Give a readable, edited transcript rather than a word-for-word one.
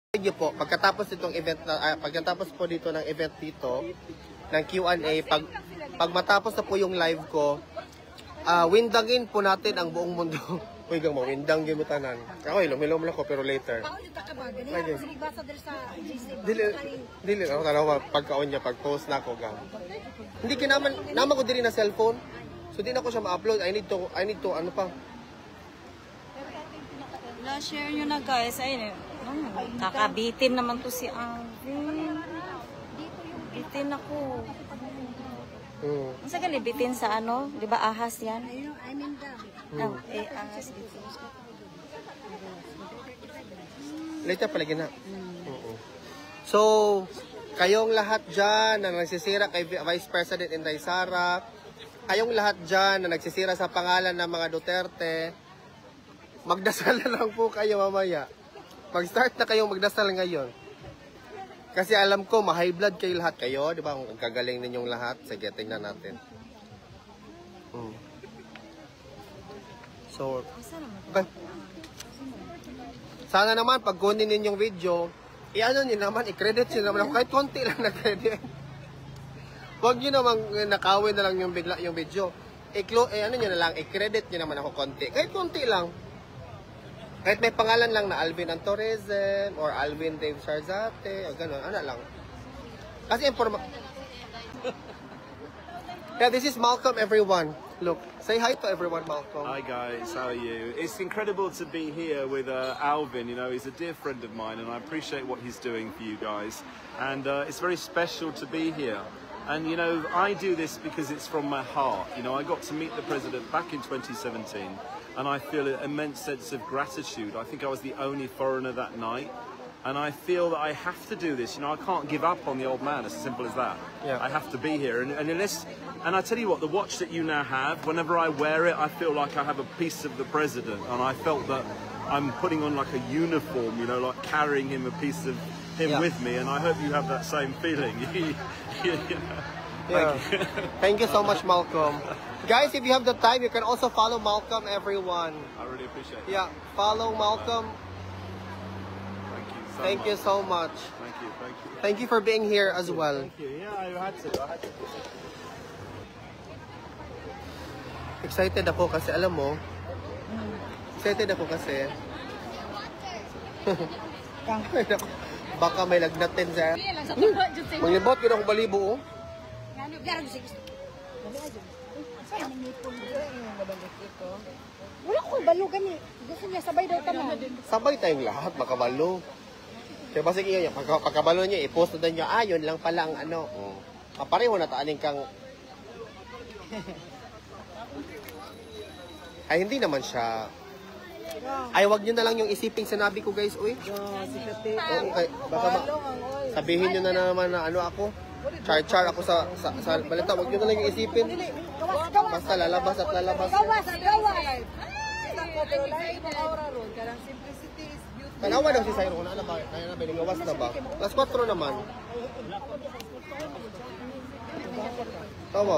Video po, pagkatapos itong event na, pagkatapos po dito ng event dito, ng Q&A, pag matapos na po yung live ko, windangin po natin ang buong mundo. Uy, gang mo, windangin mo tanan. Ako, ilom ako, pero later. Dili, ako tanaw, pagkaon niya, pag-post na ako, gang. Hindi kinaman, naman ko din na cellphone. So, di na ko siya ma-upload. I need to, ano pa. Na-share nyo na guys, ayun kakabitin naman to si Alvin. Bitin ako. Ang sagal bitin sa ano? Di ba ahas yan? Ahas dito. Later palagi na. So, kayong lahat dyan na nagsisira kay Vice President Inday Sara, kayong lahat dyan na nagsisira sa pangalan ng mga Duterte, magdasal na lang po kayo mamaya. Mag-start na kayong magdasal ngayon. Kasi alam ko, ma-high blood kayo lahat kayo. Di ba? Ang kagaling ninyong lahat. Sige, tingnan natin. So, okay. Sana naman, pag kunin ninyong video, i-ano nyo naman, i-credit nyo naman ako. Kahit konti lang na-credit. Huwag nyo naman nakawin na lang yung bigla yung video. Ano nyo na lang, i-credit nyo naman ako konti. Kahit konti lang. Kahit may pangalan lang na Alvin Antorizem or Alvin Dave Sharzate o gano'n, ano lang. Kasi yeah, this is Malcolm, everyone. Look, say hi to everyone, Malcolm. Hi guys, how are you? It's incredible to be here with Alvin. You know, he's a dear friend of mine and I appreciate what he's doing for you guys. And it's very special to be here. And you know, I do this because it's from my heart. You know, I got to meet the president back in 2017 and I feel an immense sense of gratitude. I think I was the only foreigner that night. And I feel that I have to do this. You know, I can't give up on the old man, as simple as that. Yeah. I have to be here. And I tell you what, the watch that you now have, whenever I wear it, I feel like I have a piece of the president. And I felt that I'm putting on like a uniform, you know, like carrying him a piece of him with me. And I hope you have that same feeling. Thank you so much, Malcolm. Guys, if you have the time, you can also follow Malcolm, everyone. I really appreciate it. Yeah, follow Malcolm. Thank you so much. Thank you. Thank you for being here as well. Thank you. Yeah, I had to. Excited ako kasi, alam mo, baka may lagnatin sa... Manglibot, yun ako balibo, oh. Wala ko balo gani. Gusto niya sabay daw tanan. Sabay tayong lahat, makabalo. Kaya basta kaya, pagkabalo niya, i-post na niya, yun lang pala ang ano. Pareho na taaning kang... Ay, hindi naman siya... Ay, wag nyo na lang yung isiping sinabi ko, guys, uy. Okay, baka sabihin nyo na naman na ano ako. Char ako sa balita, wag nyo na lang yung isipin. Basta lalabas at lalabas. Gawas. Kanawa daw si Cyrone, ano ba? Kaya na ba, gawas na ba? Last 4 naman. Tama.